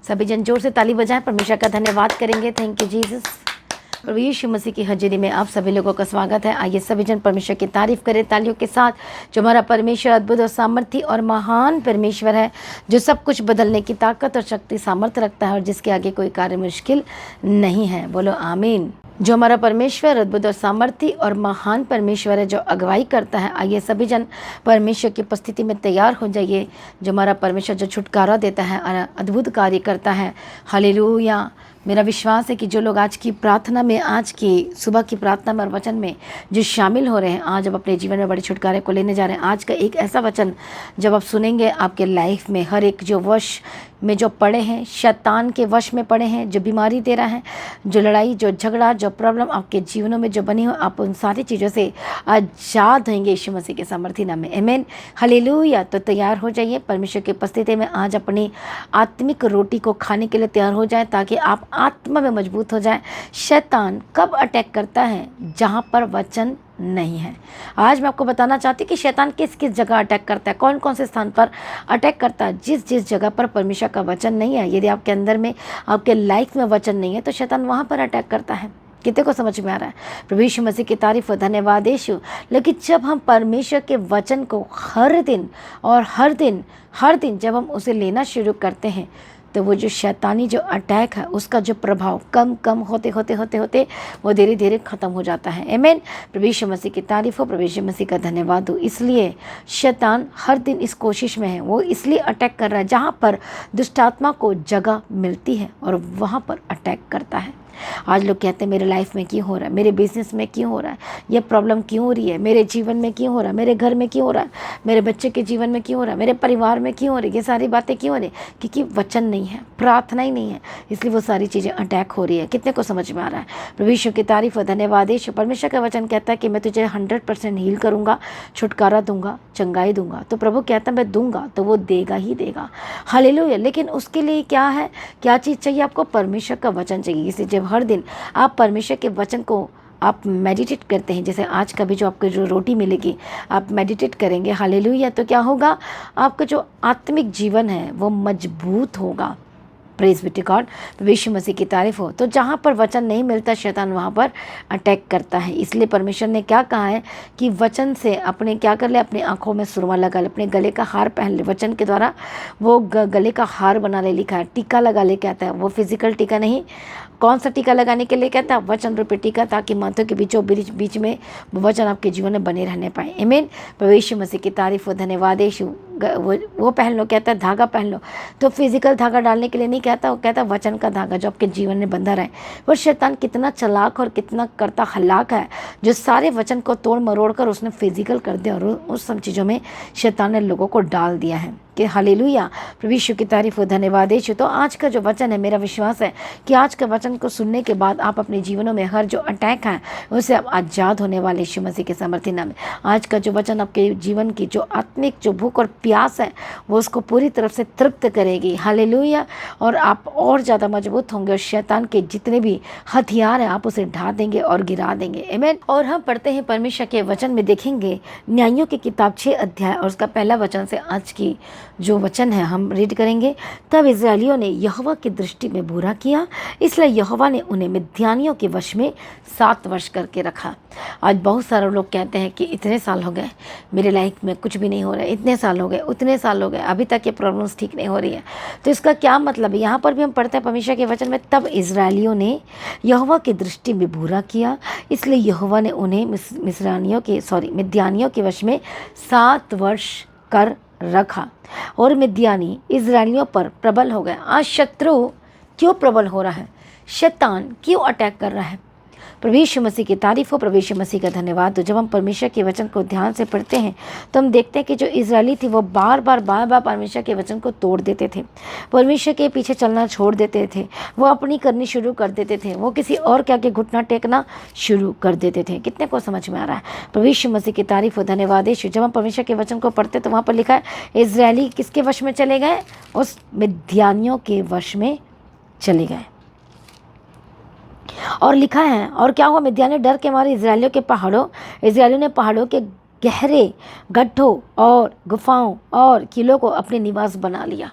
सभी जन जोर से ताली बजाएं, परमेश्वर का धन्यवाद करेंगे। Thank you Jesus. प्रभु यीशु मसीह की हज़ूरी में आप सभी लोगों का स्वागत है। आइए सभी जन परमेश्वर की तारीफ करें तालियों के साथ। जो हमारा परमेश्वर अद्भुत और सामर्थी और महान परमेश्वर है, जो सब कुछ बदलने की ताकत और शक्ति सामर्थ्य रखता है और जिसके आगे कोई कार्य मुश्किल नहीं है। बोलो आमीन। जो हमारा परमेश्वर अद्भुत और सामर्थी और महान परमेश्वर है, जो अगुवाई करता है, आइए सभी जन परमेश्वर की उपस्थिति में तैयार हो जाइए। जो हमारा परमेश्वर जो छुटकारा देता है और अद्भुत कार्य करता है। हालेलुया। मेरा विश्वास है कि जो लोग आज की प्रार्थना में, आज की सुबह की प्रार्थना में और वचन में जो शामिल हो रहे हैं, आज अब अपने जीवन में बड़े छुटकारे को लेने जा रहे हैं। आज का एक ऐसा वचन जब आप सुनेंगे, आपके लाइफ में हर एक जो वश में जो पड़े हैं, शैतान के वश में पड़े हैं, जो बीमारी दे रहा है, जो लड़ाई, जो झगड़ा, जो प्रॉब्लम आपके जीवनों में जो बनी हो, आप उन सारी चीज़ों से आजाद होंगे यीशु मसीह के सामर्थी नाम में। आमीन। हालेलुया। तो तैयार हो जाइए परमेश्वर की उपस्थिति में। आज अपनी आत्मिक रोटी को खाने के लिए तैयार हो जाए, ताकि आप आत्मा में मजबूत हो जाए। शैतान कब अटैक करता है? जहाँ पर वचन नहीं है। आज मैं आपको बताना चाहती हूँ कि शैतान किस किस जगह अटैक करता है, कौन कौन से स्थान पर अटैक करता है। जिस जिस जगह पर परमेश्वर का वचन नहीं है, यदि आपके अंदर में, आपके लाइफ में वचन नहीं है, तो शैतान वहाँ पर अटैक करता है। कितने को समझ में आ रहा है? प्रभु यीशु मसीह की तारीफ, धन्यवाद यीशु। लेकिन जब हम परमेश्वर के वचन को हर दिन जब हम उसे लेना शुरू करते हैं, तो वो जो शैतानी जो अटैक है, उसका जो प्रभाव कम होते वो धीरे धीरे ख़त्म हो जाता है। आमीन। प्रभु यीशु मसीह की तारीफ हो, प्रभु यीशु मसीह का धन्यवाद हो। इसलिए शैतान हर दिन इस कोशिश में है, वो इसलिए अटैक कर रहा है जहाँ पर दुष्टात्मा को जगह मिलती है और वहाँ पर अटैक करता है। आज लोग कहते हैं मेरे लाइफ में क्यों हो रहा है, मेरे बिजनेस में क्यों हो रहा है, ये प्रॉब्लम क्यों हो रही है, मेरे जीवन में क्यों हो रहा है, मेरे घर में क्यों हो रहा है, मेरे बच्चे के जीवन में क्यों हो रहा है, मेरे परिवार में क्यों हो रही है। ये सारी बातें क्यों हो रही है? क्योंकि वचन नहीं है, प्रार्थना ही नहीं है, इसलिए वो सारी चीज़ें अटैक हो रही है। कितने को समझ में आ रहा है? प्रभु यीशु की तारीफ और धन्यवाद यीशु। परमेश्वर का वचन कहता है कि मैं तुझे 100% हील करूँगा, छुटकारा दूंगा, चंगाई दूंगा। तो प्रभु कहता है मैं दूंगा, तो वो देगा ही देगा। हालेलुया। लेकिन उसके लिए क्या है, क्या चीज़ चाहिए आपको? परमेश्वर का वचन चाहिए। इसलिए जब हर दिन आप परमेश्वर के वचन को आप मेडिटेट करते हैं, जैसे आज का भी जो आपको जो रोटी मिलेगी, आप मेडिटेट करेंगे, हालेलुया, तो क्या होगा? आपका जो आत्मिक जीवन है वो मजबूत होगा। Praise be to God. Yeshu Masih की तारीफ हो। तो जहाँ पर वचन नहीं मिलता, शैतान वहाँ पर अटैक करता है। इसलिए परमेश्वर ने क्या कहा है कि वचन से अपने क्या कर ले, अपनी आँखों में सुरमा लगा ले, अपने गले का हार पहन ले। वचन के द्वारा वो गले का हार बना ले, लिखा है। टीका लगा ले कहता है, वो फिजिकल टीका नहीं। कौन सा टीका लगाने के लिए कहता है? वचन रूपी टीका, ताकि माथों के बीच में वचन आपके जीवन में बने रहने पाए। आमीन। प्रभु यीशु मसीह की तारीफ हो, धन्यवाद यीशु। वो पहन लो, कहता है धागा पहन लो। तो फिजिकल धागा डालने के लिए नहीं कहता, वो कहता है वचन का धागा जो आपके जीवन में बंधा रहे। वो शैतान कितना चालाक और कितना करता हलाक है, जो सारे वचन को तोड़ मरोड़ कर उसने फिजिकल कर दिया और उस सब चीज़ों में शैतान ने लोगों को डाल दिया है। कि हालेलुया। प्रभु यीशु की तारीफ हो, धन्यवाद यीशु। तो आज का जो वचन है, मेरा विश्वास है कि आज का वचन को सुनने के बाद आप अपने जीवनों में हर जो अटैक है उससे आप आज़ाद होने वाले यीशु मसीह के सामर्थी नाम में। आज का जो वचन आपके जीवन की जो आत्मिक जो भूख और प्यास है, वो उसको पूरी तरफ से तृप्त करेगी। हालेलुया। और आप और ज़्यादा मजबूत होंगे और शैतान के जितने भी हथियार हैं आप उसे ढा देंगे और गिरा देंगे। आमीन। और हम पढ़ते हैं परमेश्वर के वचन में, देखेंगे न्यायों की किताब 6 अध्याय और उसका पहला वचन से आज की जो वचन है हम रीड करेंगे। तब इज़राइलियों ने यहोवा की दृष्टि में बुरा किया, इसलिए यहोवा ने उन्हें मिद्यानियों के वश में 7 वर्ष करके रखा। आज बहुत सारे लोग कहते हैं कि इतने साल हो गए, मेरे लाइफ में कुछ भी नहीं हो रहा है, इतने साल हो गए, उतने साल हो गए, अभी तक ये प्रॉब्लम्स ठीक नहीं हो रही है। तो इसका क्या मतलब है? यहाँ पर भी हम पढ़ते हैं परमेश्वर के वचन में, तब इज़राइलियों ने यहोवा की दृष्टि में बुरा किया, इसलिए यहोवा ने उन्हें मिद्यानियों के वश में 7 वर्ष कर रखा और मिद्यानी इज़राइलियों पर प्रबल हो गए। आज शत्रु क्यों प्रबल हो रहा है? शैतान क्यों अटैक कर रहा है? प्रभु यीशु मसीह की तारीफ हो, प्रभु यीशु मसीह का धन्यवाद। तो जब हम परमेश्वर के वचन को ध्यान से पढ़ते हैं तो हम देखते हैं कि जो इजरायली थी वो बार बार परमेश्वर के वचन को तोड़ देते थे, परमेश्वर के पीछे चलना छोड़ देते थे, वो अपनी करनी शुरू कर देते थे, वो किसी और के आगे घुटना टेकना शुरू कर देते थे। कितने को समझ में आ रहा है? प्रभु यीशु मसीह की तारीफ हो, धन्यवाद यीशु। जब हम परमेश्वर के वचन को पढ़ते तो वहाँ पर लिखा है इजरायली किसके वश में चले गए? उस मिद्यानियों के वश में चले गए। और लिखा है, और क्या हुआ? मिद्यानी डर के मारे इजरायलियों ने पहाड़ों के गहरे गड्ढों और गुफाओं और किलों को अपने निवास बना लिया।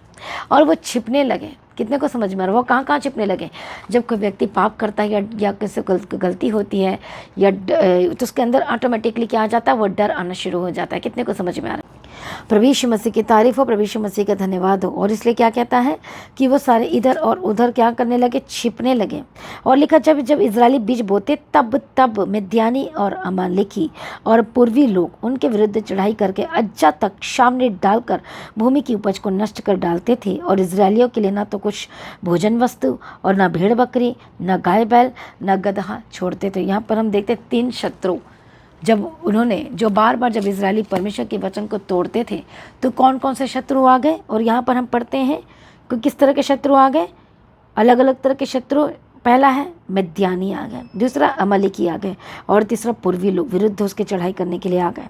और वो छिपने लगे। कितने को समझ में आ रहा है? वो कहाँ कहाँ छिपने लगे? जब कोई व्यक्ति पाप करता है या किसी को गलती होती है या तो उसके अंदर ऑटोमेटिकली क्या आ जाता है? वो डर आना शुरू हो जाता है। कितने को समझ में आ रहा है? प्रभु यीशु मसीह की तारीफ हो, प्रभु यीशु मसीह का धन्यवाद हो। और इसलिए क्या कहता है कि वो सारे इधर और उधर क्या करने लगे? छिपने लगे। और लिखा जब जब इजरायली बीज बोते तब तब मिद्यानी और अमालेकी और पूर्वी लोग उनके विरुद्ध चढ़ाई करके अज्जा तक सामने डालकर भूमि की उपज को नष्ट कर डालते थे। और इजरायलियों के लिए ना तो कुछ भोजन वस्तु और ना भेड़ बकरी, न गाय बैल, न गदहा छोड़ते थे। यहाँ पर हम देखते 3 शत्रु जब उन्होंने जो बार बार जब इजरायली परमेश्वर के वचन को तोड़ते थे तो कौन कौन से शत्रु आ गए। और यहाँ पर हम पढ़ते हैं कि किस तरह के शत्रु आ गए, अलग अलग तरह के शत्रु। पहला है मिद्यानी आ गए, दूसरा अमालेकी आ गए और तीसरा पूर्वी लोग विरुद्ध उसके चढ़ाई करने के लिए आ गए।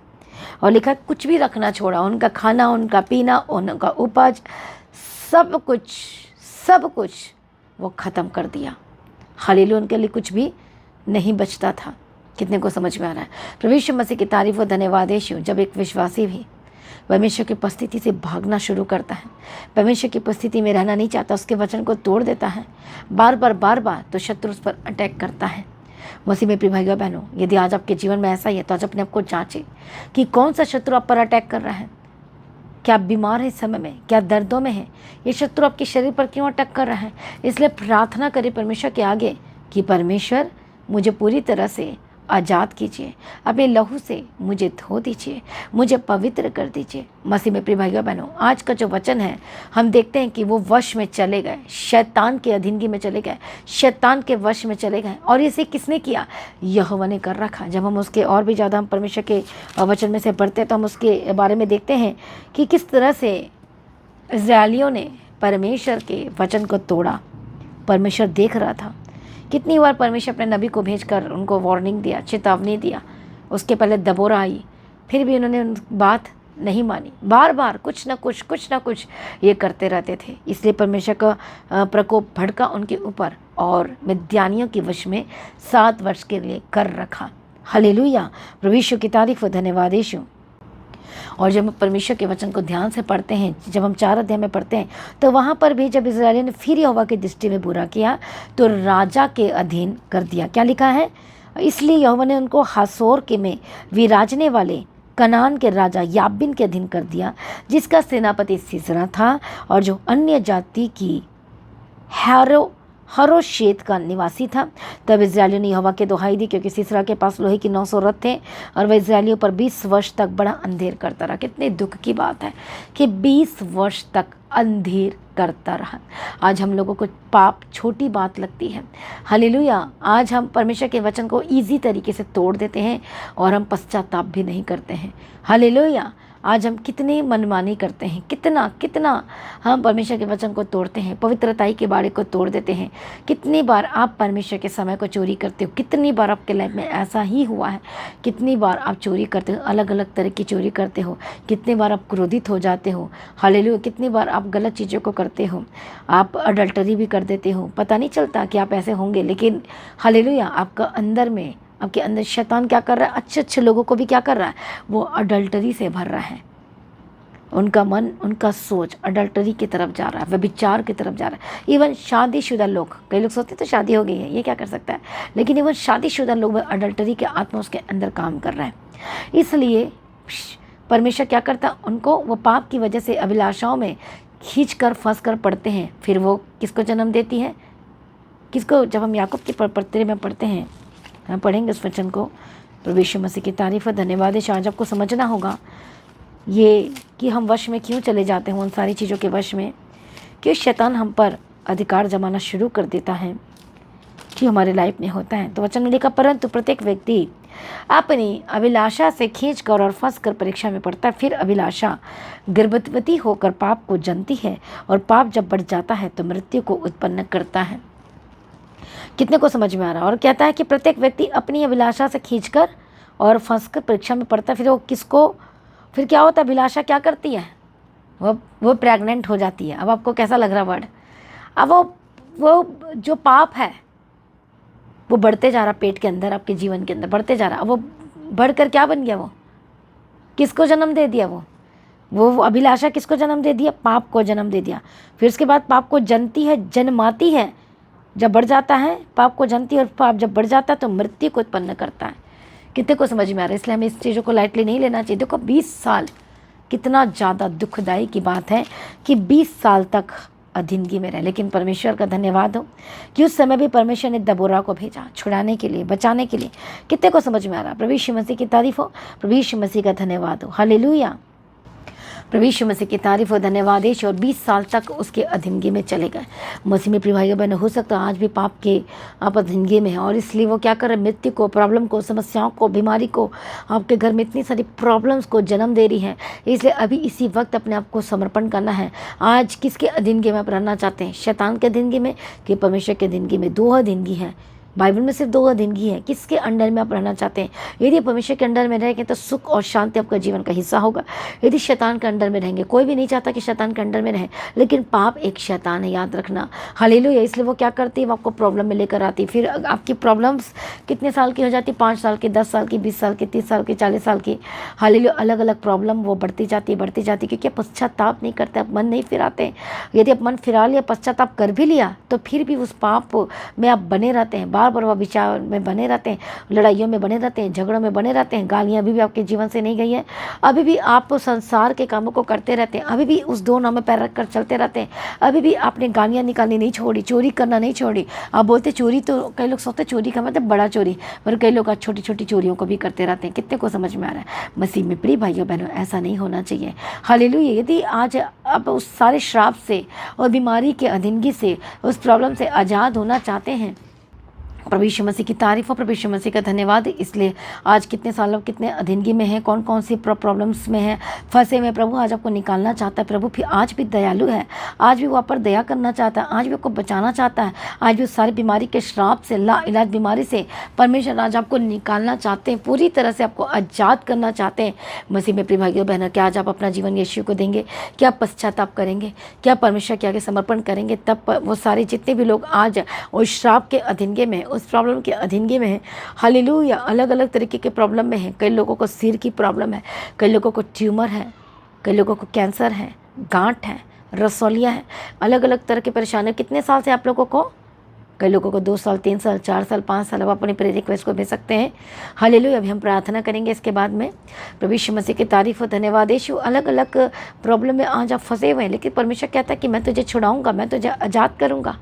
और लिखा कुछ भी रखना छोड़ा, उनका खाना, उनका पीना, उनका उपज, सब कुछ वो ख़त्म कर दिया। हालेलुया, उनके लिए कुछ भी नहीं बचता था। कितने को समझ में आ रहा है? प्रभु यीशु मसीह की तारीफ व धन्यवाद यीशु। जब एक विश्वासी भी परमेश्वर की उपस्थिति से भागना शुरू करता है, परमेश्वर की उपस्थिति में रहना नहीं चाहता, उसके वचन को तोड़ देता है बार बार, तो शत्रु उस पर अटैक करता है। मसीह में प्रिय भाइयों बहनों, यदि आज आपके जीवन में ऐसा ही है तो आज अपने आप को जांचें कि कौन सा शत्रु आप पर अटैक कर रहा है। क्या आप बीमार है इस समय में? क्या दर्दों में है? ये शत्रु आपके शरीर पर क्यों अटैक कर रहा है? इसलिए प्रार्थना करें परमेश्वर के आगे कि परमेश्वर मुझे पूरी तरह से आज़ाद कीजिए, अपने लहू से मुझे धो दीजिए, मुझे पवित्र कर दीजिए। मसीह में प्रिय भाइयों बहनों, आज का जो वचन है हम देखते हैं कि वो वश में चले गए, शैतान के अधीनगी में चले गए, शैतान के वश में चले गए। और इसे किसने किया? यहोवा ने कर रखा। जब हम उसके और भी ज़्यादा हम परमेश्वर के वचन में से पढ़ते हैं तो हम उसके बारे में देखते हैं कि किस तरह से इस्राएलियों ने परमेश्वर के वचन को तोड़ा। परमेश्वर देख रहा था। कितनी बार परमेश्वर अपने नबी को भेजकर उनको वार्निंग दिया, चेतावनी दिया। उसके पहले दबोरा आई, फिर भी उन्होंने बात नहीं मानी। बार बार कुछ ना कुछ ये करते रहते थे। इसलिए परमेश्वर का प्रकोप भड़का उनके ऊपर और मिद्यानियों के वश में 7 वर्ष के लिए कर रखा। हालेलुया, प्रभु यीशु की तारीफ व धन्यवाद यीशु। और जब हम परमेश्वर के वचन को ध्यान से पढ़ते हैं, जब हम 4 अध्याय में पढ़ते हैं तो वहाँ पर भी जब इस्राएलियों ने फिर यहोवा की दृष्टि में बुरा किया तो राजा के अधीन कर दिया। क्या लिखा है? इसलिए यहोवा ने उनको हासोर के में विराजने वाले कनान के राजा याबिन के अधीन कर दिया, जिसका सेनापति सीसरा था और जो अन्य जाति की हरोशेत का निवासी था। तब इस्राएलियों ने यहोवा के दुहाई दी, क्योंकि सीसरा के पास लोहे की 900 रथ थे और वह इस्राएलियों पर 20 वर्ष तक बड़ा अंधेर करता रहा। कितने दुख की बात है कि 20 वर्ष तक अंधेर करता रहा। आज हम लोगों को पाप छोटी बात लगती है। हालेलुया, आज हम परमेश्वर के वचन को ईजी तरीके से तोड़ देते हैं और हम पश्चाताप भी नहीं करते हैं। हालेलुया, आज हम कितनी मनमानी करते हैं, कितना हम परमेश्वर के वचन को तोड़ते हैं, पवित्रताई के बाड़े को तोड़ देते हैं। कितनी बार आप परमेश्वर के समय को चोरी करते हो? कितनी बार आपके लाइफ में ऐसा ही हुआ है? कितनी बार आप चोरी करते हो, अलग अलग तरह की चोरी करते हो? कितनी बार आप क्रोधित हो जाते हो? हालेलुया, कितनी बार आप गलत चीज़ों को करते हो? आप अडल्टरी भी कर देते हो, पता नहीं चलता कि आप ऐसे होंगे, लेकिन हालेलुया आपके अंदर शैतान क्या कर रहा है? अच्छे लोगों को भी क्या कर रहा है? वो अडल्टरी से भर रहा है। उनका मन, उनका सोच अडल्टरी की तरफ जा रहा है, व्यभिचार की तरफ जा रहा है। इवन शादीशुदा लोग, कई लोग सोचते तो शादी हो गई है, ये क्या कर सकता है, लेकिन इवन शादीशुदा लोग अडल्टरी के आत्मा उसके अंदर काम कर रहा है। इसलिए परमेश्वर क्या करता? उनको वो पाप की वजह से अभिलाषाओं में खींच कर फंस कर पड़ते हैं। फिर वो किसको जन्म देती है? किसको? जब हम याकूब के पत्र में पढ़ते हैं, हम पढ़ेंगे उस वचन को। प्रभु यीशु मसीह की तारीफ है, धन्यवाद है। आज आपको समझना होगा ये कि हम वश में क्यों चले जाते हैं, उन सारी चीज़ों के वश में, कि शैतान हम पर अधिकार जमाना शुरू कर देता है कि हमारे लाइफ में होता है। तो वचन में लिखा, परंतु प्रत्येक व्यक्ति अपनी अभिलाषा से खींचकर और फंस कर परीक्षा में पड़ता है। फिर अभिलाषा गर्भवती होकर पाप को जनती है और पाप जब बढ़ जाता है तो मृत्यु को उत्पन्न करता है। कितने को समझ में आ रहा है? और कहता है कि प्रत्येक व्यक्ति अपनी अभिलाषा से खींचकर और फंसकर परीक्षा में पड़ता है। फिर वो फिर क्या होता है? अभिलाषा क्या करती है? वो प्रेग्नेंट हो जाती है। अब आपको कैसा लग रहा वर्ड? अब वो जो पाप है वो बढ़ते जा रहा, पेट के अंदर, आपके जीवन के अंदर बढ़ते जा रहा। अब वो बढ़कर क्या बन गया? वो किसको जन्म दे दिया? वो अभिलाषा किसको जन्म दे दिया? पाप को जन्म दे दिया। फिर उसके बाद पाप को जनती है, जन्माती है। जब बढ़ जाता है पाप को जनती है, और पाप जब बढ़ जाता है तो मृत्यु को उत्पन्न करता है। कितने को समझ में आ रहा है? इसलिए हमें इस चीज़ों को लाइटली नहीं लेना चाहिए। देखो 20 साल कितना ज़्यादा दुखदाई की बात है कि 20 साल तक अधीनगी में रहे। लेकिन परमेश्वर का धन्यवाद हो कि उस समय भी परमेश्वर ने दबोरा को भेजा छुड़ाने के लिए, बचाने के लिए। कितने को समझ में आ रहा? प्रभु यीशु मसीह की तारीफ हो, प्रभु यीशु मसीह का धन्यवाद हो। हालेलुया, प्रभु यीशु मसीह की तारीफ और धन्यवाद। और 20 साल तक उसके अधीनगी में चले गए। मसीह में प्रिय भाइयों बहनों, हो सकता है आज भी पाप के आप अधीनगी में हैं, और इसलिए वो क्या कर रहे हैं? मृत्यु को, प्रॉब्लम को, समस्याओं को, बीमारी को, आपके घर में इतनी सारी प्रॉब्लम्स को जन्म दे रही हैं। इसलिए अभी इसी वक्त अपने आप को समर्पण करना है। आज किसके अधीनगी में आप रहना चाहते हैं? शैतान के अधीनगी में कि परमेश्वर के अधीनगी में? 2 अधीनगी है बाइबल में, सिर्फ 2 अधीनगी है। किसके अंडर में आप रहना चाहते हैं? यदि परमेश्वर के अंडर में रहेंगे तो सुख और शांति आपका जीवन का हिस्सा होगा। यदि शैतान के अंडर में रहेंगे, कोई भी नहीं चाहता कि शैतान के अंडर में रहे, लेकिन पाप एक शैतान है, याद रखना। हालेलुया। इसलिए वो क्या करती है? वो आपको प्रॉब्लम में लेकर आती है। फिर आपकी प्रॉब्लम्स कितने साल की हो जाती? 5 साल की, 10 साल की, 20 साल की, 30 साल की, 40 साल की। हालेलुया। अलग अलग प्रॉब्लम वो बढ़ती जाती है, बढ़ती जाती है, क्योंकि आप पश्चाताप नहीं करते, आप मन नहीं फिराते। यदि आप मन फिरा लिया, पश्चाताप कर भी लिया, तो फिर भी उस पाप में आप बने रहते हैं। बार बार वह विचार में बने रहते हैं, लड़ाइयों में बने रहते हैं, झगड़ों में बने रहते हैं। गालियाँ अभी भी आपके जीवन से नहीं गई हैं, अभी भी आप संसार के कामों को करते रहते हैं, अभी भी उस 2 नाव में पैर रख कर चलते रहते हैं, अभी भी आपने गालियाँ निकालनी नहीं छोड़ी, चोरी करना नहीं छोड़ी। आप बोलते चोरी, तो कई लोग सोचते चोरी का मतलब बड़ा चोरी, पर कई लोग आज छोटी छोटी चोरियों को भी करते रहते हैं। कितने को समझ में आ रहा है? मसीह में प्रिय भाइयों बहनों, ऐसा नहीं होना चाहिए। हालेलुया। यदि आज आप उस सारे श्राप से और बीमारी के अधीनगी से, उस प्रॉब्लम से आज़ाद होना चाहते हैं, प्रभु यीशु मसीह की तारीफ हो, प्रभु यीशु मसीह का धन्यवाद। इसलिए आज कितने सालों, कितने अधीनगी में हैं, कौन कौन सी प्रॉब्लम्स में हैं, फंसे में, प्रभु आज आपको निकालना चाहता है। प्रभु फिर आज भी दयालु है, आज भी वो आप पर दया करना चाहता है, आज भी आपको बचाना चाहता है। आज भी उस सारी बीमारी के श्राप से, लाइलाज बीमारी से परमेश्वर आज आपको निकालना चाहते हैं, पूरी तरह से आपको आज़ाद करना चाहते हैं। मसीह में प्रिय भाइयों बहनों, क्या आज आप अपना जीवन यीशु को देंगे? क्या पश्चाताप करेंगे? क्या परमेश्वर के आगे समर्पण करेंगे? तब वो सारे जितने भी लोग आज उस श्राप के अधीनगी में, उस प्रॉब्लम के अधीनगी में है, हालेलुया, अलग अलग तरीके के प्रॉब्लम में है। कई लोगों को सिर की प्रॉब्लम है, कई लोगों को ट्यूमर है, कई लोगों को कैंसर है, गांठ है, रसौलियाँ है, अलग अलग तरह की परेशानी। कितने साल से आप लोगों को? कई लोगों को 2 साल, 3 साल, 4 साल, 5 साल। अब अपनी प्रेयर रिक्वेस्ट को भेज सकते हैं। हालेलुया। अभी हम प्रार्थना करेंगे इसके बाद में। प्रभु यीशु मसीह की तारीफ और धन्यवाद। यीशु, अलग अलग प्रॉब्लम में आज आप फंसे हुए हैं, लेकिन परमेश्वर कहता है कि मैं तुझे छुड़ाऊंगा, मैं तुझे आज़ाद करूंगा।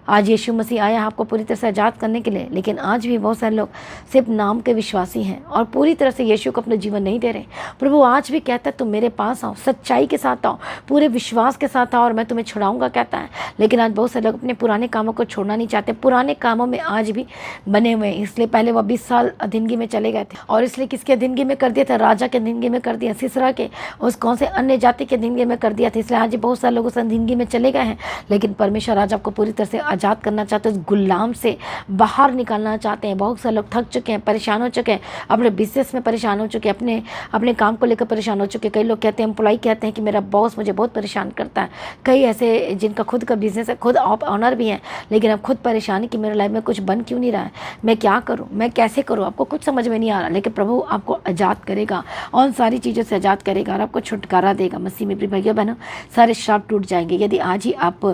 आज यीशु मसीह आया आपको पूरी तरह से आज़ाद करने के लिए, लेकिन आज भी बहुत सारे लोग सिर्फ नाम के विश्वासी हैं और पूरी तरह से यीशु को अपना जीवन नहीं दे रहे। प्रभु आज भी कहता है तुम मेरे पास आओ, सच्चाई के साथ आओ, पूरे विश्वास के साथ आओ और मैं तुम्हें छुड़ाऊंगा, कहता है। लेकिन आज बहुत सारे लोग अपने पुराने कामों को छोड़ना नहीं चाहते, पुराने कामों में आज भी बने हुए हैं। इसलिए पहले वह 20 साल अधीनगी में चले गए थे, और इसलिए किसके अधीनगी में कर दिया था? राजा के अधीनगी में कर दिया, सिसरा के, उस कौन से अन्य जाति के अधीनगी में कर दिया था। इसलिए आज बहुत सारे लोग उस अधीनगी में चले गए हैं। लेकिन परमेश्वर आज आपको पूरी तरह से आज़ाद करना चाहते हैं, गुलाम से बाहर निकालना चाहते हैं। बहुत सारे लोग थक चुके हैं, परेशान हो चुके हैं, अपने बिजनेस में परेशान हो चुके हैं, अपने काम को लेकर परेशान हो चुके हैं। कई लोग कहते हैं, एम्प्लॉय कहते हैं कि मेरा बॉस मुझे बहुत परेशान करता है। कई ऐसे जिनका खुद का बिजनेस है, खुद आप ऑनर भी हैं, लेकिन आप खुद परेशान है कि मेरे लाइफ में कुछ बन क्यों नहीं रहा है, मैं क्या करूँ, मैं कैसे करूँ, आपको कुछ समझ में नहीं आ रहा। लेकिन प्रभु आपको आज़ाद करेगा और उन सारी चीज़ों से आज़ाद करेगा और आपको छुटकारा देगा। मसीह में प्रिय भाइयों बहनों, सारे श्राप टूट जाएंगे। यदि आज ही आप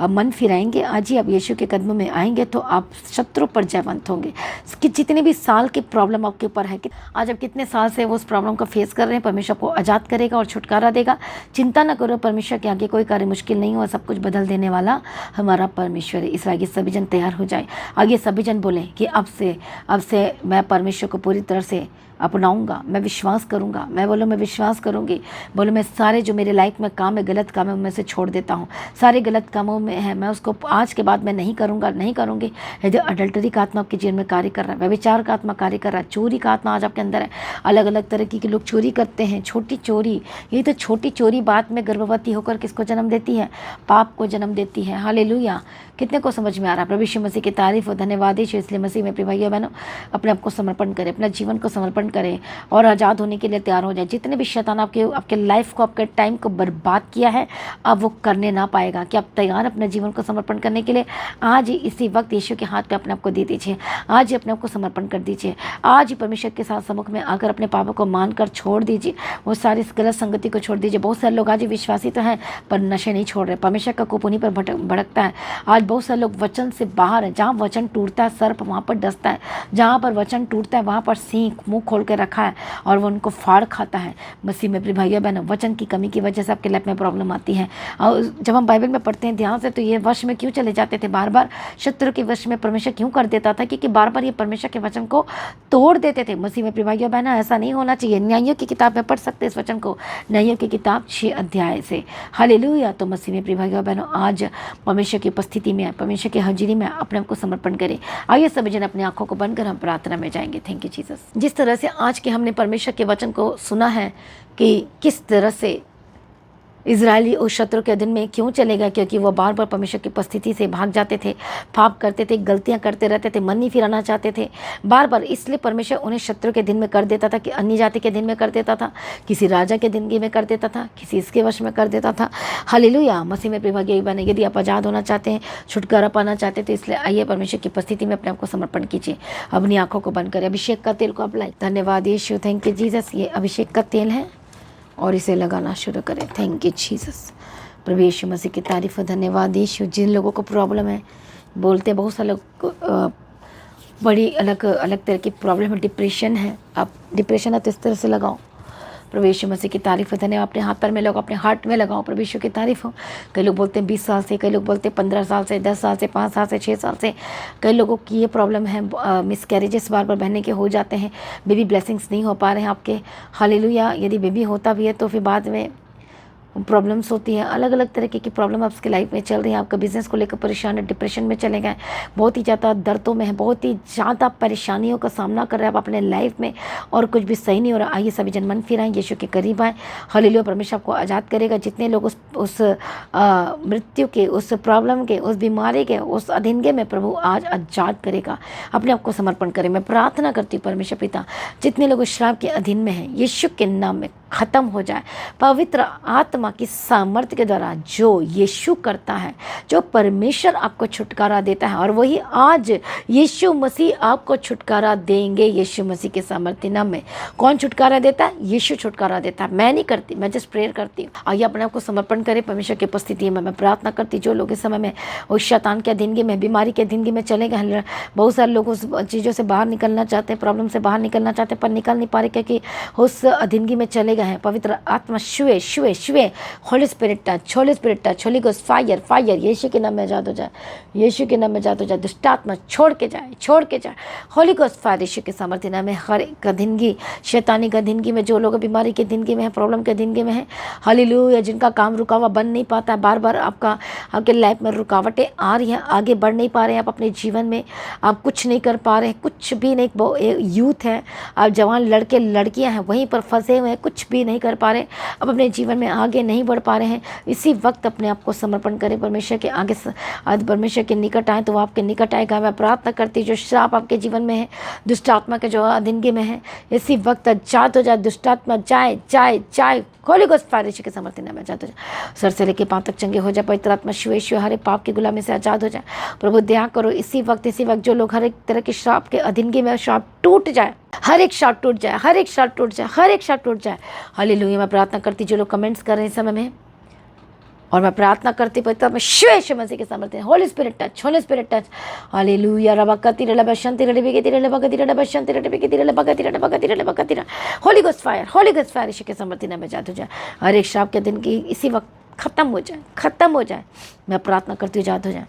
मन फिराएंगे, आज ही आप यीशु के कदमों में आएंगे, तो आप शत्रु पर जयवंत होंगे। कि जितने भी साल की प्रॉब्लम आपके ऊपर है, कि आज आप कितने साल से वो उस प्रॉब्लम को फेस कर रहे हैं, परमेश्वर आपको आज़ाद करेगा और छुटकारा देगा। चिंता न करो, परमेश्वर के आगे कोई कार्य मुश्किल नहीं हुआ, सब कुछ बदल देने वाला हमारा परमेश्वर है। इस आगे सभी जन तैयार हो जाए, आगे सभी जन बोलें कि अब से मैं परमेश्वर को पूरी तरह से अपनाऊंगा, मैं विश्वास करूंगा। मैं बोलो मैं विश्वास करूंगी, बोलो मैं सारे जो मेरे लाइफ में काम है, गलत काम है, मैं से छोड़ देता हूँ। सारे गलत कामों में है, मैं उसको आज के बाद मैं नहीं करूंगा, नहीं करूंगी। यदि अडल्टरी का आत्मा आपके जीवन में कार्य कर रहा है, व्यभिचार का आत्मा कार्य कर रहा है, चोरी का आत्मा आज आपके अंदर है, अलग अलग तरह के लोग चोरी करते हैं, छोटी चोरी, ये तो छोटी चोरी बात में गर्भवती होकर किसको जन्म देती है? पाप को जन्म देती है। हालेलुया। कितने को समझ में आ रहा है? प्रभु यीशु मसीह की तारीफ और धन्यवाद। इसलिए मसीह में प्रिय भाइयों बहनों, अपने आप को समर्पण करें, अपना जीवन को समर्पण करें और आज़ाद होने के लिए तैयार हो जाए। जितने भी शैतान आपके लाइफ को, आपके टाइम को बर्बाद किया है, अब वो करने ना पाएगा। कि आप तैयार अपने जीवन को समर्पण करने के लिए? आज ही इसी वक्त यीशु के हाथ पे अपने आप को दे दीजिए। आज ही अपने आप को समर्पण कर दीजिए। आज ही परमेश्वर के साथ सम्मुख में आकर अपने पापों को मानकर छोड़ दीजिए। वो सारी गलत संगति को छोड़ दीजिए। बहुत सारे लोग आज विश्वासी तो हैं पर नशे नहीं छोड़ रहे। परमेश्वर का कोप उन्हीं पर भड़कता है। आज बहुत सारे लोग वचन से बाहर है। जहाँ वचन टूटता है सर्प वहाँ पर डसता है। जहाँ पर वचन टूटता है वहाँ पर सिंह मुंह खोल के रखा है और वो उनको फाड़ खाता है। मसीह में प्रिय भाइयों बहनों, वचन की कमी की वजह से आपके लाइफ में प्रॉब्लम आती है। और जब हम बाइबल में पढ़ते हैं ध्यान से तो ये वश में क्यों चले जाते थे? बार बार शत्रु के वश में परमेश्वर क्यों कर देता था? क्योंकि बार बार ये परमेश्वर के वचन को तोड़ देते थे। मसीह में प्रिय भाइयों बहनों, ऐसा नहीं होना चाहिए। न्यायों की किताब में पढ़ सकते इस वचन को, न्यायों की किताब 6 अध्याय से। हालेलुया। तो मसीह में प्रिय भाइयों बहनों, आज परमेश्वर की उपस्थिति में, परमेश्वर की हाजिरी में अपने आप को समर्पण करें। आइए सभी जन अपनी आंखों को बंद कर हम प्रार्थना में जाएंगे। Thank you Jesus. जिस तरह से आज के हमने परमेश्वर के वचन को सुना है कि किस तरह से इजरायली उस शत्रु के अधीन में क्यों चले गए, क्योंकि वो बार बार परमेश्वर की उपस्थिति से भाग जाते थे, पाप करते थे, गलतियां करते रहते थे, मन नहीं फिराना चाहते थे बार बार। इसलिए परमेश्वर उन्हें शत्रु के अधीन में कर देता था, कि अन्य जाति के अधीन में कर देता था, किसी राजा के अधीन में कर देता था, किसी इसके वश में कर देता था। हालेलुया। मसीह में प्रिय भाइयों बहनों, यदि आप आज़ाद होना चाहते हैं, छुटकारा पाना चाहते हैं, तो इसलिए आइए परमेश्वर की उपस्थिति में अपने आप को समर्पण कीजिए। अपनी आंखों को बंद करें। अभिषेक का तेल को अप्लाई। धन्यवाद यीशु, थैंक यू जीसस। ये अभिषेक का तेल है और इसे लगाना शुरू करें। Thank you Jesus. प्रभु यीशु मसीह की तारीफ हो। धन्यवाद यीशु। जिन लोगों को प्रॉब्लम है, बोलते हैं बहुत सारे लोग बड़ी अलग अलग तरह की प्रॉब्लम है, डिप्रेशन है। आप डिप्रेशन है तो इस तरह से लगाओ। प्रभु यीशु मसीह की तारीफ हो। धन्यवाद। अपने हाथ पर में लगाओ, अपने हार्ट में लगाओ। प्रभु यीशु की तारीफ हो। कई लोग बोलते हैं 20 साल से, कई लोग बोलते हैं 15 साल से, 10 साल से, 5 साल से, 6 साल से। कई लोगों की ये प्रॉब्लम है, मिसकैरेजेस बार बार बहने के हो जाते हैं, बेबी ब्लेसिंग्स नहीं हो पा रहे हैं आपके। हालेलुया। यदि बेबी होता भी है तो फिर बाद में प्रॉब्लम्स होती है। अलग अलग तरीके की प्रॉब्लम आपकी लाइफ में चल रही है। आपका बिजनेस को लेकर परेशान है, डिप्रेशन में चले गए, बहुत ही ज़्यादा दर्दों में है, बहुत ही ज़्यादा परेशानियों का सामना कर रहे हैं आप अपने लाइफ में और कुछ भी सही नहीं हो रहा। आइए सभी जन मन फिराएं, यीशु के करीब आए। हालेलुया। परमेश्वर आपको आज़ाद करेगा। जितने लोग उस मृत्यु के, उस प्रॉब्लम के, उस बीमारी के, उस अधीनगे में प्रभु आज आज़ाद करेगा। अपने आप को समर्पण करें। मैं प्रार्थना करती हूँ परमेश्वर पिता, जितने लोग श्राप के अधीन में हैं, यीशु के नाम में खत्म हो जाए। पवित्र आत्मा की सामर्थ्य के द्वारा जो यीशु करता है, जो परमेश्वर आपको छुटकारा देता है, और वही आज यीशु मसीह आपको छुटकारा देंगे। यीशु मसीह के सामर्थ्य नाम में। कौन छुटकारा देता है? यीशु छुटकारा देता है। मैं नहीं करती, मैं जस्ट प्रेयर करती हूँ। आइए अपने आप को समर्पण करें परमेश्वर की उपस्थिति में। मैं प्रार्थना करती, जो लोग इस समय में उस शैतान के अधीनगी में, बीमारी के अधीनगी में चले गए, बहुत सारे लोग उस चीज़ों से बाहर निकलना चाहते हैं, प्रॉब्लम से बाहर निकलना चाहते हैं पर निकल नहीं पा रहे क्योंकि उस अधीनगी में चले गए हैं। पवित्र आत्मा शुए शुए शुए, holy spirit touch, holy spirit touch, holy ghost fire fire, Yeshu के नाम में आजाद हो जाए, यीशु के नाम में आजाद हो जाए। दुष्ट आत्मा छोड़ के जाए, छोड़ के जाए। होली गोस्ट फायर यीशु के सामर्थ्य नाम में। हर एक अधीनगी, शैतानी का अधीनगी में, जो लोग बीमारी के अधीनगी में है, प्रॉब्लम के अधीनगी में है, हालेलुया, जिनका काम रुका हुआ बन नहीं पाता है, बार बार आपके लाइफ में रुकावटें आ रही हैं, आगे बढ़ नहीं पा रहे हैं आप अपने जीवन में, आप कुछ नहीं कर पा रहे हैं, कुछ भी नहीं। यूथ है, आप जवान लड़के लड़कियां हैं, वहीं पर फंसे हुए हैं, कुछ भी नहीं कर पा रहे, अब अपने जीवन में आगे नहीं बढ़ पा रहे हैं। इसी वक्त अपने आप को समर्पण करें परमेश्वर के आगे, परमेश्वर के निकट आए तो वो आपके निकट आएगा। मैं प्रार्थना करती, जो श्राप आपके जीवन में है, दुष्ट आत्मा के जो अधीनगी में है, इसी वक्त आजाद हो जाए। दुष्ट आत्मा जाए जाए जाए, होली गोस्ट फायर यीशु के समर्थन में आजाद हो जाए। सर से लेके पांव तक चंगे हो जाए। पवित्र आत्मा शिव शिव हर एक पाप की गुलामी से आजाद हो जाए। प्रभु दया करो, इसी वक्त जो लोग हर एक तरह के श्राप के अधीनगी में, श्राप टूट जाए, हर एक श्राप टूट जाए, हर एक श्राप टूट जाए, हर एक श्राप टूट जाए। हालेलुया। मैं प्रार्थना करती, जो लोग कमेंट्स कर रहे हैं इस समय में, और मैं प्रार्थना करती पवित्र आत्मा शिव मसीह के सामर्थ्य, holy spirit touch, holy spirit touch. Hallelujah. रबकती रबशंती रबकती रबकती रबशंती रबकती रबकती रबकती रबकती, holy ghost fire, holy ghost fire Yeshu के सामर्थ्य में आजाद हो जाए। हर एक श्राप के दिन की इसी वक्त खत्म हो जाए, खत्म हो जाए। मैं प्रार्थना करती हूँ, आजाद हो जाए।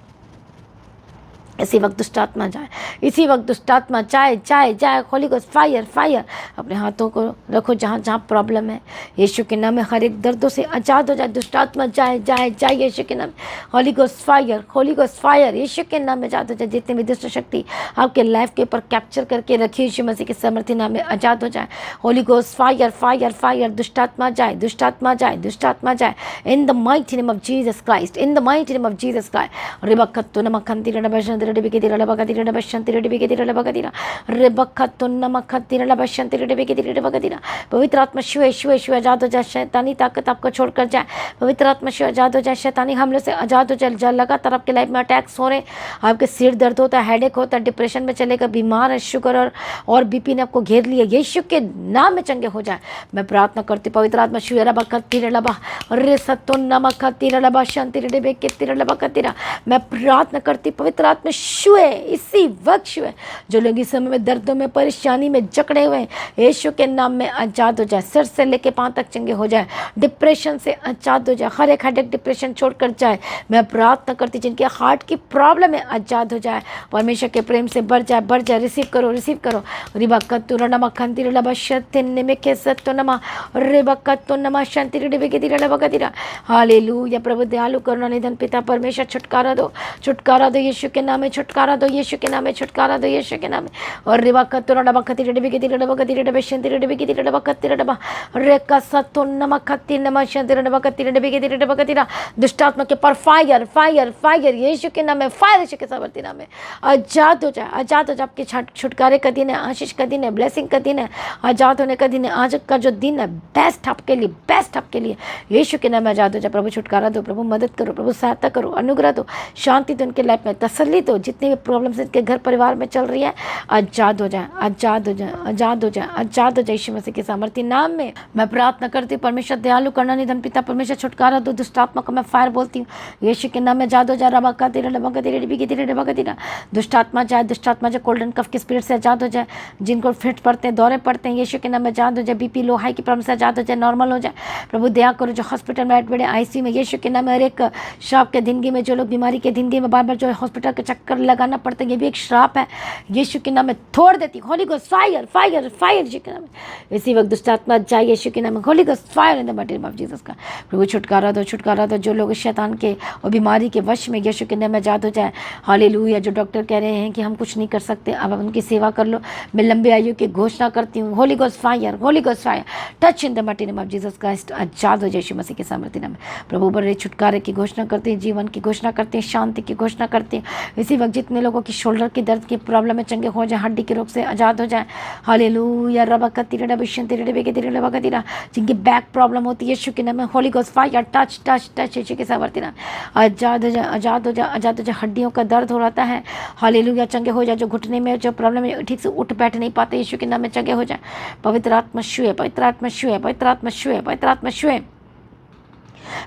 इसी वक्त दुष्ट आत्मा जाए, इसी वक्त दुष्ट आत्मा जाए जाए जाए। Holy ghost fire fire. अपने हाथों को रखो जहाँ जहाँ प्रॉब्लम है, यीशु के नाम में हर एक दर्दों से आजाद हो जाए। दुष्ट आत्मा जाए जाए जाए यीशु के नाम में। Holy ghost fire, holy ghost fire Yeshu के नाम में आजाद हो जाए। जितने भी दुष्ट शक्ति आपके लाइफ के ऊपर कैप्चर करके रखी, यीशु मसीह के सामर्थ्य नाम में आजाद हो जाए। Holy ghost fire fire fire. दुष्ट आत्मा जाए, दुष्ट आत्मा जाए, दुष्ट आत्मा जाए। In the mighty name of Jesus Christ, in the mighty name of Jesus Christ. रिबकत्तो नमकंती रबशंती रबकती रबकती शांति रे डिबे के तिरला बगदिरा रे बखत नमक तिरला बशांति रे डिबे के तिरला बगदिरा। पवित्र आत्मा शिव शिव शिव आजाद हो जाए, शैतानी ताकत आपको छोड़कर जाए। पवित्र आत्मा शिव आजाद हो जाए, शैतानी हमले से आजाद हो जाए। लगातार आपके लाइफ में अटैक्स हो रहे हैं, आपके सिर दर्द होता है, हेडेक होता है, डिप्रेशन में चलेगा, बीमार है, शुगर और बीपी ने आपको घेर लिया, यीशु के नाम में चंगे हो जाए। मैं प्रार्थना करती पवित्र आत्मा शिव रबा कत्तीरा लबा रे सत्तो नमक कत्तीरा लबा शांति रे डिबे के तिरला लबा कत्तीरा। मैं प्रार्थना करती पवित्र आत्मा शिव इसी वक्त शिव जो लोग इस समय में दर्दों में परेशानी में जकड़े हुए हैं, यीशु के नाम में आजाद हो जाए। सर से लेके पांव तक चंगे हो जाए, डिप्रेशन से आजाद हो जाए, हर एक हेडेक डिप्रेशन छोड़कर जाए। मैं प्रार्थना करती जिनके हार्ट की प्रॉब्लम है आजाद हो जाए, परमेश्वर के प्रेम से बढ़ जाए, बढ़ जाए। रिसीव करो, रिसीव करो। रिबा कत्तुरा नमा खंतिरा लबा शत्तिन में के सत्तो नमा रिबा कत्तो नमा शांति रे डिबे के तिरला लबा कत्तीरा। हालेलुया। प्रभु दयालु करुणा निधन पिता परमेश्वर छुटकारा दो, छुटकारा दो यीशु के नाम में, छुटकारा दो यीशु के नाम में, छुटकारा दो यीशु के नाम में। और रिबा कत्तुरा नमा खंतिरा डिबे के तिरला लबा कत्तीरा डिबे शांति रे डिबे के तिरला लबा कत्तीरा डबा रे का सत्तो नमा खत्ती नमा शांति रे डबा कत्तीरा डिबे के तिरला लबा कत्तीरा। दुष्ट आत्मा के पर फायर फायर फायर यीशु के नाम में, फायर यीशु के सामर्थ्य नाम में आजाद हो जाए, आजाद हो जाए। आपके छुटकारे का दिन है, आशीष का दिन है, ब्लेसिंग का दिन है, आजाद होने का दिन है। आज का जो दिन है बेस्ट आपके लिए, बेस्ट आपके लिए यीशु के नाम में आजाद हो जाए। प्रभु छुटकारा दो, प्रभु मदद करो, प्रभु सहायता करो, अनुग्रह दो, शांति दो, उनके लाइफ में तसल्ली दो। जितनी भी प्रॉब्लम्स इनके घर परिवार में चल रही है आजाद हो जाए, आजाद हो जाए, आजाद हो जाए, आजाद हो जाए। यीशु मसीह के सामर्थ्य नाम में मैं प्रार्थना करती हूँ। परमेश्वर दयालु करुणा निधन पिता परमेश्वर छुटकारा दो, दुष्ट आत्मा को मैं फायर बोलती हूँ यीशु के नाम में आजाद हो जाए। रबा का तेरा लबा का तेरे डिबी के तेरे डबा का तेरा दुष्ट आत्मा जाए, दुष्ट आत्मा जाए, गोल्डन कफ के स्पिरिट से आजाद हो जाए। जिनको फिट पड़ते हैं, दौरे पड़ते हैं, यीशु के नाम में आजाद हो जाए। बीपी लो हाई की प्रॉब्लम से आजाद हो जाए, नॉर्मल हो जाए। प्रभु दया करो जो हॉस्पिटल में एडमिट है, आईसीयू में, यीशु के नाम में। हर एक श्राप के जिंदगी में, जो लोग बीमारी के जिंदगी में बार बार जो हॉस्पिटल के चक्कर लगाना पड़ता है, ये भी एक श्राप है। यीशु के नाम में तोड़ देती holy ghost fire fire fire Yeshu के नाम में। इसी वक्त दुष्ट आत्मा जाए यीशु के नाम में, holy ghost fire in the mighty name of Jesus का। प्रभु छुटकारा दो, छुटकारा दो। जो लोग शैतान के और बीमारी के वश में यीशु के नाम में आजाद हो जाए। हालेलुया। जो डॉक्टर कह रहे हैं कि हम कुछ नहीं कर सकते, अब उनकी सेवा कर लो। मैं लंबी आयु की घोषणा करती हूँ, holy ghost fire, holy ghost fire touch in the mighty name of Jesus Christ. आजाद हो जाए यीशु मसीह के सामर्थ्य नाम में। प्रभु बड़े छुटकारे की घोषणा करते हैं, जीवन की घोषणा करते हैं, शांति की घोषणा करते हैं। इसी वक्त जितने लोगों की शोल्डर की दर्द की प्रॉब्लम है चंगे हो जाए, हड्डी के रोग से आजाद हो जाए। हालेलुया। रबा कत्तीरा डबा शांति रे के तिरला लबा कत्तीरा। जिनकी बैक प्रॉब्लम होती है यीशु के नाम में, holy ghost fire touch touch touch Yeshu के सामर्थ्य नाम। आजाद हो जाए, आजाद हो जाए, आजाद हो जाए। हड्डियों का दर्द हो रहा है, हालेलुया, चंगे हो जाए। जो घुटने में जो प्रॉब्लम है, ठीक से उठ बैठ नहीं पाते, यीशु के नाम में चंगे हो जाए। पवित्र आत्मा छुए, पवित्र आत्मा छुए, पवित्र आत्मा छुए, पवित्र आत्मा छुए।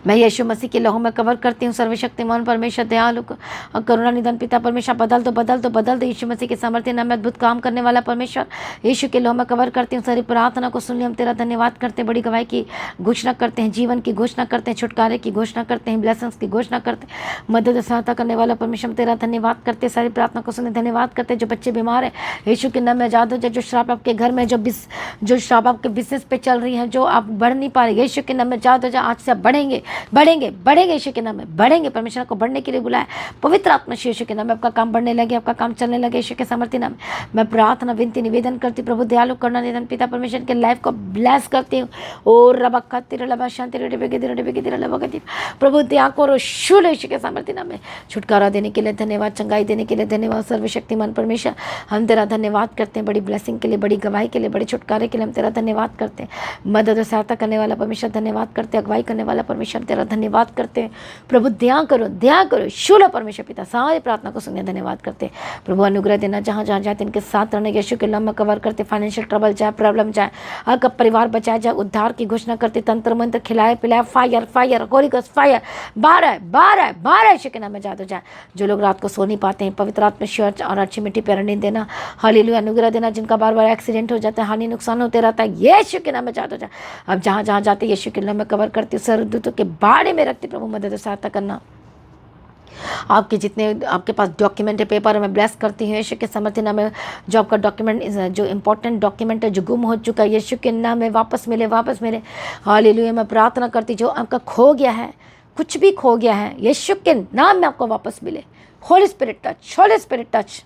मैं यीशु मसीह के लहू में कवर करती हूँ। सर्वशक्तिमान परमेश्वर दयालु करुणा निधन पिता परमेश्वर बदल दो, बदल दो, बदल दो। यीशु मसीह के सामर्थ्य नाम में अद्भुत काम करने वाला परमेश्वर यीशु के लहू में कवर करती हूँ। सारी प्रार्थना को सुन लिया, हम तेरा धन्यवाद करते हैं। बड़ी गवाही की घोषणा करते हैं, जीवन की घोषणा करते हैं, छुटकारे की घोषणा करते हैं, ब्लेसिंग्स की घोषणा करते हैं। मदद सहायता करने वाला परमेश्वर तेरा धन्यवाद करते हैं। सारी प्रार्थना को सुने धन्यवाद करते हैं। जो बच्चे बीमार हैं यीशु के नाम में आजाद हो जाए। जो श्राप आपके घर में, जो श्राप आपके बिजनेस पे चल रही है, जो आप बढ़ नहीं पा रहे, यीशु के नाम में आजाद हो जाए। आज से आप बढ़ेंगे, बढ़ेंगे, बढ़ेंगे यीशु के नाम में, बढ़ेंगे। परमेश्वर को बढ़ने के लिए बुलाया। पवित्र आत्मा यीशु के नाम में आपका काम बढ़ने लगे, आपका काम चलने लगे यीशु के सामर्थ्य नाम में। मैं प्रार्थना विनती निवेदन करती हूँ। प्रभु दयालु करुणा निधन पिता परमेश्वर के लाइफ को ब्लेस करती हूँ। और रबा कत्तीरा लबा शांति रे डिबे के तिरला लबा कत्तीरा। प्रभु दया करो शूल यीशु के सामर्थ्य नाम में। छुटकारा देने के लिए धन्यवाद, चंगाई देने के लिए धन्यवाद। सर्वशक्तिमान परमेश्वर हम तेरा धन्यवाद करते हैं। बड़ी ब्लेसिंग के लिए, बड़ी गवाही के लिए, बड़े छुटकारे के लिए हम तेरा धन्यवाद करते हैं। मदद और सहायता करने वाला परमेश्वर धन्यवाद करते हैं। अगुवाई करने वाला परमेश्वर तेरा धन्यवाद करते हैं। प्रभु दया करो, दया करो शूल परमेश्वर पिता। सारी प्रार्थना को सुनने धन्यवाद करते हैं। प्रभु अनुग्रह देना, जहाँ जहाँ जाते इनके साथ रहने यीशु के नाम में कवर करते। फाइनेंशियल ट्रबल जाए, प्रॉब्लम जाए, आपका परिवार बचाया जाए, उद्धार की घोषणा करते। तंत्र मंत्र खिलाए पिलाए, fire fire, holy ghost fire, बारह बारह बारह यीशु के नाम में आजाद हो जाए। जो लोग रात को सो नहीं पाते हैं, पवित्र आत्मा श्योर और अच्छी मिट्टी पर नींद देना। हालेलुया। अनुग्रह देना। जिनका बार बार एक्सीडेंट हो जाता है, हानि नुकसान होते रहता है, यीशु के नाम में आजाद हो जाए। अब जहाँ जहाँ जाते यीशु के नाम में कवर करती, सर्वदूतों के बाड़े में रखती। प्रभु मदद और सहायता करना। आपके जितने आपके पास डॉक्यूमेंट है, पेपर है, मैं ब्लेस करती हूँ यीशु के सामर्थ्य नाम में। जो आपका डॉक्यूमेंट, जो इंपॉर्टेंट डॉक्यूमेंट है, जो गुम हो चुका है, यीशु के नाम में वापस मिले, वापस मिले। हालेलुया। मैं प्रार्थना करती जो आपका खो गया है, कुछ भी खो गया है, यीशु के नाम में आपको वापस मिले। Holy spirit touch, holy spirit touch.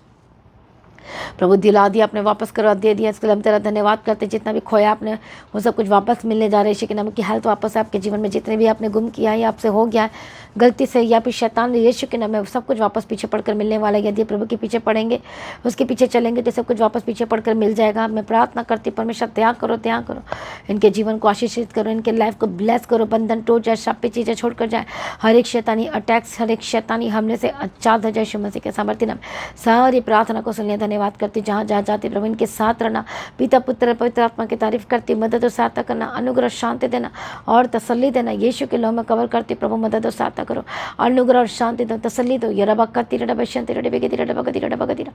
प्रभु दिला दिया, आपने वापस करवा दे दिया, इसके लिए हम तेरा धन्यवाद करते। जितना भी खोया आपने वो सब कुछ वापस मिलने जा रहे हैं। यीशु के नाम की हेल्थ वापस आपके जीवन में, जितने भी आपने गुम किया है, आपसे हो गया है गलती से या फिर शैतान, यीशु के नाम में सब कुछ वापस पीछे पड़कर मिलने वाला है। यदि प्रभु के पीछे पड़ेंगे, उसके पीछे चलेंगे तो सब कुछ वापस पीछे पड़कर मिल जाएगा। मैं प्रार्थना करती हूँ परमेश्वर त्याग करो, त्याग करो, इनके जीवन को आशीषित करो, इनके लाइफ को ब्लेस करो, बंधन टूट जाए, शापी चीज़ें छोड़कर जाए, हर एक शैतानी अटैक्स, हर एक शैतानी हमले से आजाद हो जाए। यीशु मसीह के सामर्थ्य नाम सारी प्रार्थना को सुनिए। धन्यवाद करती, जहाँ जहाँ जाते प्रभु इनके साथ रहना, पिता पुत्र पवित्र आत्मा की तारीफ करती, मदद और सहायता करना, अनुग्रह शांति देना और तसल्ली देना। यीशु के लहू में कवर करती प्रभु, मदद और सहायता करो, अनुग्रह और शांति दो, तसल्ली दो। ये रबा कत्ती रबा शांति रबे गति रबा गति रबा गति।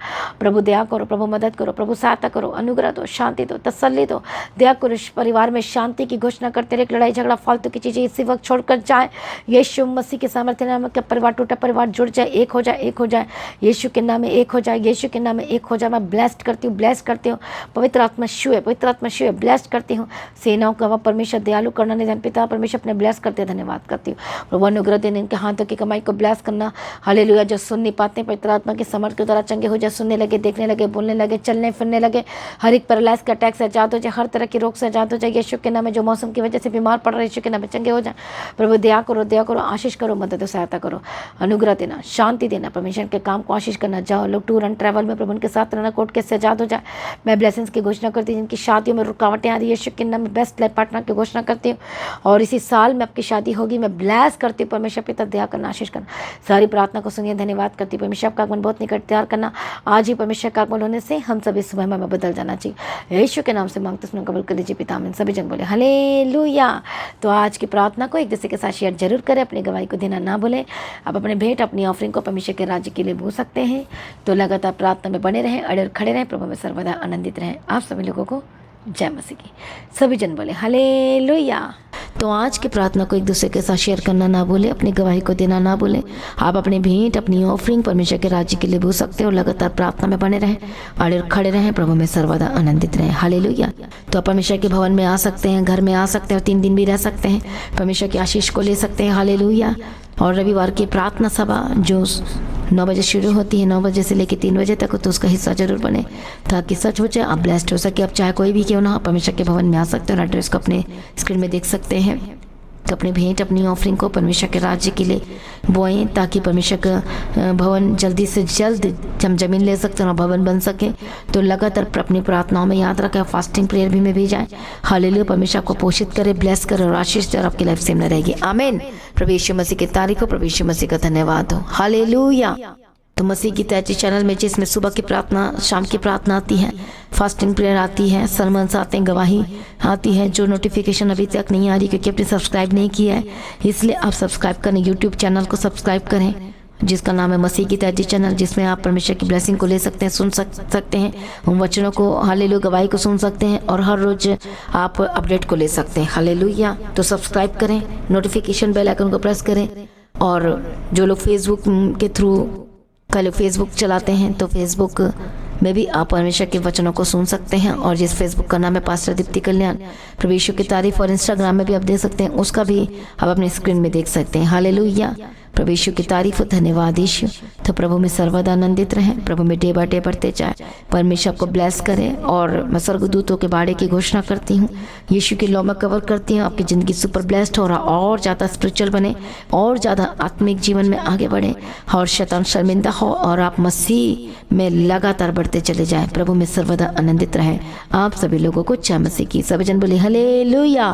प्रभु दया करो, प्रभु मदद करो, प्रभु सहायता करो, अनुग्रह दो, शांति दो, तसल्ली दो, दया करो। इस परिवार में शांति की घोषणा करते रहे, लड़ाई झगड़ा फालतू की चीज़ें इसी वक्त छोड़कर जाए। यीशु मसीह के सामर्थ्य नाम के परिवार, टूटा परिवार जुड़ जाए, एक हो जाए, एक हो जाए, यीशु के नाम में एक हो जाए, यीशु के नाम में एक हो जाए। मैं ब्लेस्ड करती हूँ, ब्लेस करती हूँ, पवित्र आत्मा छुए, पवित्र आत्मा छुए, ब्लेस्ड करती हूँ। सेनाओं का वह परमेश्वर दयालु करना नहीं जान, पिता परमेश्वर अपने ब्लेस करते, धन्यवाद करती हूँ। प्रभु अनुग्रह देने, इनके हाथों की कमाई को ब्लेस करना। हालेलुया। जो सुन नहीं पाते पवित्र आत्मा के समर्थ के द्वारा चंगे हो जाए, सुनने लगे, देखने लगे, बोलने लगे, चलने फिरने लगे, हर एक पैरालाइज का अटैक से आजाद हो जाए, हर तरह के रोग से आजाद हो जाए। यीशु के नाम में जो मौसम की वजह से बीमार पड़ रहे, यीशु के नाम में चंगे हो जाए। प्रभु दया करो, दया करो, आशीष करो, मदद और सहायता करो, अनुग्रह देना, शांति देना, परमेश्वर के काम को आशीष करना। जाओ लोग टूर एंड ट्रैवल में प्रभु उनके साथ रहना, कोर्ट केस से आजाद हो जाए। मैं ब्लेसिंग्स की घोषणा करती हूँ, जिनकी शादियों में रुकावटें आ रही है, यीशु के नाम में बेस्ट लाइफ पार्टनर की घोषणा करती हूँ। और इसी साल में आपकी शादी होगी, मैं ब्लेस करती हूँ। परमेश्वर पिता दया करना, आशीष करना। सारी प्रार्थना को सुनिए, धन्यवाद करती हूँ। परमेश्वर का आगमन बहुत निकट तैयार करना। आज ही परमेश्वर का आगमन होने से हम सभी सुबह में बदल जाना चाहिए। यीशु के नाम से मांगते सुनो, कबूल कर लीजिए पिता, आमीन। सभी जन बोले हालेलुया। तो आज की प्रार्थना को एक दूसरे के साथ शेयर जरूर करें, अपनी गवाही को देना ना भूलें। आप अपने भेंट, अपनी ऑफरिंग को परमेश्वर के राज्य के लिए भूल सकते हैं। तो लगातार प्रार्थना में बने रहें, अड़े और खड़े रहें, प्रभु में सर्वदा आनंदित रहें। आप सभी लोगों को जय मसीह की। सभी जन बोले हालेलुया। तो आज की प्रार्थना को एक दूसरे के साथ शेयर करना ना भूलें, अपनी गवाही को देना ना भूलें। आप अपने भेंट, अपनी ऑफरिंग परमेश्वर के राज्य के लिए भूल सकते हो। लगातार प्रार्थना में बने रहें, अड़े और खड़े रहें, प्रभु में सर्वदा आनंदित रहें। हालेलुया। तो आप परमेश्वर के भवन में आ सकते हैं, घर में आ सकते हैं, 3 दिन भी रह सकते हैं, परमेश्वर की आशीष को ले सकते हैं। हालेलुया। और रविवार की प्रार्थना सभा जो 9 बजे शुरू होती है, 9 बजे से लेकर 3 बजे तक, तो उसका हिस्सा जरूर बने, ताकि सच हो जाए, आप ब्लेस्ड हो सके। आप चाहे कोई भी क्यों ना हो, परमेश्वर के भवन में आ सकते हो। एड्रेस को अपने स्क्रीन में देख सकते हैं। तो अपने भेंट, अपनी ऑफरिंग को परमेश्वर के राज्य के लिए बोएं, ताकि परमेश्वर का भवन जल्दी से जल्द हम जमीन ले सकते हैं और भवन बन सके। तो लगातार अपनी प्रार्थनाओं में याद रखें, फास्टिंग प्रेयर भी में भी जाएं। हालेलुया। परमेश्वर को पोषित करे, ब्लेस करे और आशीष दे, और आपकी लाइफ सेम न रहेगी। आमीन। प्रभु यीशु मसीह की तारीफ हो, प्रभु यीशु मसीह का धन्यवाद हो। हालेलुया। तो मसीह की तैयारी चैनल में जिसमें सुबह की प्रार्थना, शाम की प्रार्थना आती है, फास्टिंग प्रेयर आती है, सरमन्स आते हैं, गवाही आती है। जो नोटिफिकेशन अभी तक नहीं आ रही क्योंकि आपने सब्सक्राइब नहीं किया है, इसलिए आप सब्सक्राइब करें, यूट्यूब चैनल को सब्सक्राइब करें जिसका नाम है मसीह की तैयारी चैनल, जिसमें आप परमेश्वर की ब्लेसिंग को ले सकते हैं, सुन सकते हैं, उन वचनों को, हालेलुया, गवाही को सुन सकते हैं, और हर रोज आप अपडेट को ले सकते हैं। हालेलुया। तो सब्सक्राइब करें, नोटिफिकेशन बेल आइकन को प्रेस करें। और जो लोग फेसबुक के थ्रू लोग फेसबुक चलाते हैं, तो फेसबुक में भी आप परमेश्वर के वचनों को सुन सकते हैं। और जिस फेसबुक का नाम है पास्टर दीप्ति कल्याण, प्रभु यीशु की तारीफ, और इंस्टाग्राम में भी आप देख सकते हैं, उसका भी आप अपनी स्क्रीन में देख सकते हैं। हालेलुया। प्रभु यीशु की तारीफ, धन्यवाद यीशु। तो प्रभु में सर्वदा आनंदित रहें, प्रभु में डे बाय डे बढ़ते जाए, परमेश्वर को ब्लेस करें। और मैं स्वर्गदूतों के बाड़े की घोषणा करती हूँ, यीशु के लॉ में कवर करती हूँ, आपकी ज़िंदगी सुपर ब्लेस्ड हो रहा, और ज़्यादा स्पिरिचुअल बने, और ज़्यादा आत्मिक जीवन में आगे बढ़े, और शैतान शर्मिंदा हो, और आप मसीह में लगातार बढ़ते चले जाएं। प्रभु में सर्वदा आनंदित रहें। आप सभी लोगों को जय मसीह की। सभी जन बोले हालेलुया।